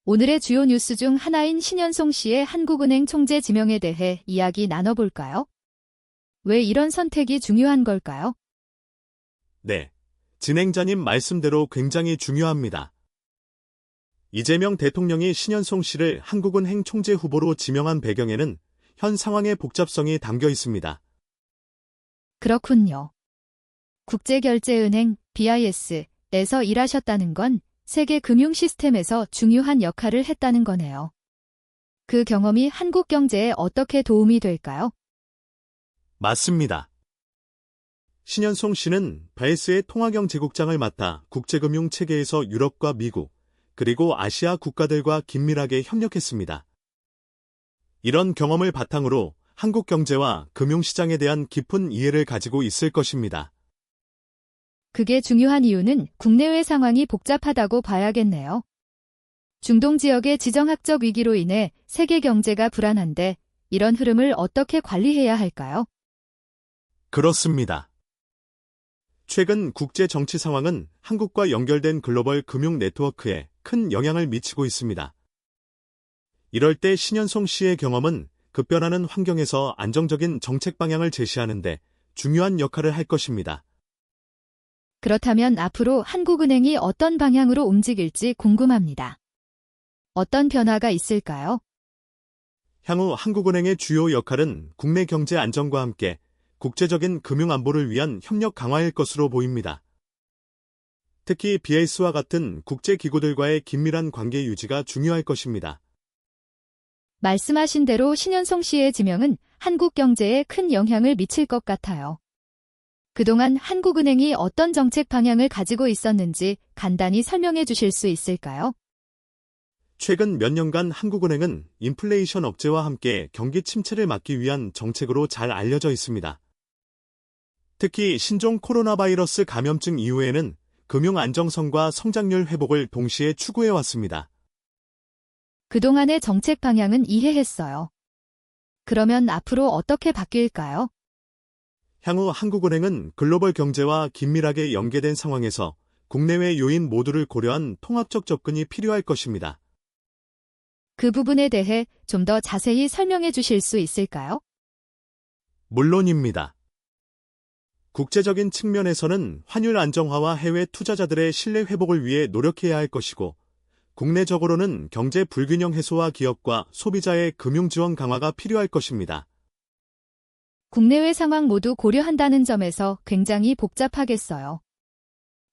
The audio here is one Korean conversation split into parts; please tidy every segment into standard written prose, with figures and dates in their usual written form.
오늘의 주요 뉴스 중 하나인 신현송 씨의 한국은행 총재 지명에 대해 이야기 나눠볼까요? 왜 이런 선택이 중요한 걸까요? 네, 진행자님 말씀대로 굉장히 중요합니다. 이재명 대통령이 신현송 씨를 한국은행 총재 후보로 지명한 배경에는 현 상황의 복잡성이 담겨 있습니다. 그렇군요. 국제결제은행 BIS에서 일하셨다는 건 세계 금융 시스템에서 중요한 역할을 했다는 거네요. 그 경험이 한국 경제에 어떻게 도움이 될까요? 맞습니다. 신현송 씨는 BIS의 통화경제국장을 맡아 국제금융 체계에서 유럽과 미국, 그리고 아시아 국가들과 긴밀하게 협력했습니다. 이런 경험을 바탕으로 한국 경제와 금융시장에 대한 깊은 이해를 가지고 있을 것입니다. 그게 중요한 이유는 국내외 상황이 복잡하다고 봐야겠네요. 중동 지역의 지정학적 위기로 인해 세계 경제가 불안한데 이런 흐름을 어떻게 관리해야 할까요? 그렇습니다. 최근 국제 정치 상황은 한국과 연결된 글로벌 금융 네트워크에 큰 영향을 미치고 있습니다. 이럴 때 신현송 씨의 경험은 급변하는 환경에서 안정적인 정책 방향을 제시하는 데 중요한 역할을 할 것입니다. 그렇다면 앞으로 한국은행이 어떤 방향으로 움직일지 궁금합니다. 어떤 변화가 있을까요? 향후 한국은행의 주요 역할은 국내 경제 안정과 함께 국제적인 금융 안보를 위한 협력 강화일 것으로 보입니다. 특히 BIS와 같은 국제기구들과의 긴밀한 관계 유지가 중요할 것입니다. 말씀하신 대로 신현송 씨의 지명은 한국 경제에 큰 영향을 미칠 것 같아요. 그동안 한국은행이 어떤 정책 방향을 가지고 있었는지 간단히 설명해 주실 수 있을까요? 최근 몇 년간 한국은행은 인플레이션 억제와 함께 경기 침체를 막기 위한 정책으로 잘 알려져 있습니다. 특히 신종 코로나 바이러스 감염증 이후에는 금융 안정성과 성장률 회복을 동시에 추구해왔습니다. 그동안의 정책 방향은 이해했어요. 그러면 앞으로 어떻게 바뀔까요? 향후 한국은행은 글로벌 경제와 긴밀하게 연계된 상황에서 국내외 요인 모두를 고려한 통합적 접근이 필요할 것입니다. 그 부분에 대해 좀 더 자세히 설명해 주실 수 있을까요? 물론입니다. 국제적인 측면에서는 환율 안정화와 해외 투자자들의 신뢰 회복을 위해 노력해야 할 것이고, 국내적으로는 경제 불균형 해소와 기업과 소비자의 금융 지원 강화가 필요할 것입니다. 국내외 상황 모두 고려한다는 점에서 굉장히 복잡하겠어요.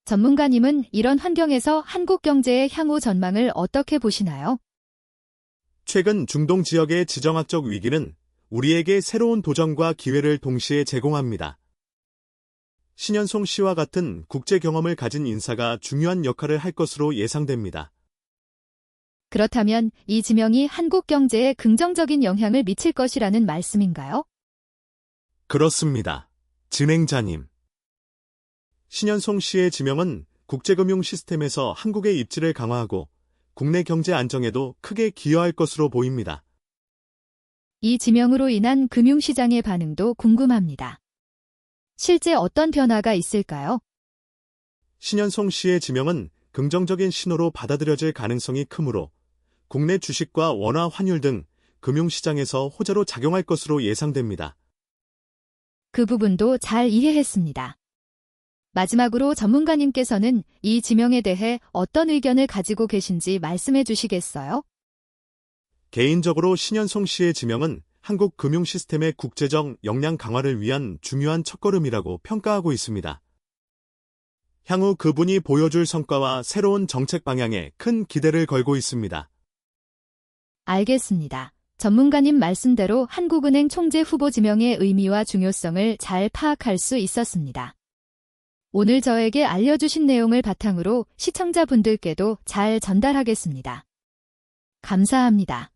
전문가님은 이런 환경에서 한국 경제의 향후 전망을 어떻게 보시나요? 최근 중동 지역의 지정학적 위기는 우리에게 새로운 도전과 기회를 동시에 제공합니다. 신현송 씨와 같은 국제 경험을 가진 인사가 중요한 역할을 할 것으로 예상됩니다. 그렇다면 이 지명이 한국 경제에 긍정적인 영향을 미칠 것이라는 말씀인가요? 그렇습니다. 진행자님. 신현송 씨의 지명은 국제금융 시스템에서 한국의 입지를 강화하고 국내 경제 안정에도 크게 기여할 것으로 보입니다. 이 지명으로 인한 금융시장의 반응도 궁금합니다. 실제 어떤 변화가 있을까요? 신현송 씨의 지명은 긍정적인 신호로 받아들여질 가능성이 크므로 국내 주식과 원화 환율 등 금융시장에서 호재로 작용할 것으로 예상됩니다. 그 부분도 잘 이해했습니다. 마지막으로 전문가님께서는 이 지명에 대해 어떤 의견을 가지고 계신지 말씀해 주시겠어요? 개인적으로 신현송 씨의 지명은 한국 금융 시스템의 국제적 역량 강화를 위한 중요한 첫걸음이라고 평가하고 있습니다. 향후 그분이 보여줄 성과와 새로운 정책 방향에 큰 기대를 걸고 있습니다. 알겠습니다. 전문가님 말씀대로 한국은행 총재 후보 지명의 의미와 중요성을 잘 파악할 수 있었습니다. 오늘 저에게 알려주신 내용을 바탕으로 시청자분들께도 잘 전달하겠습니다. 감사합니다.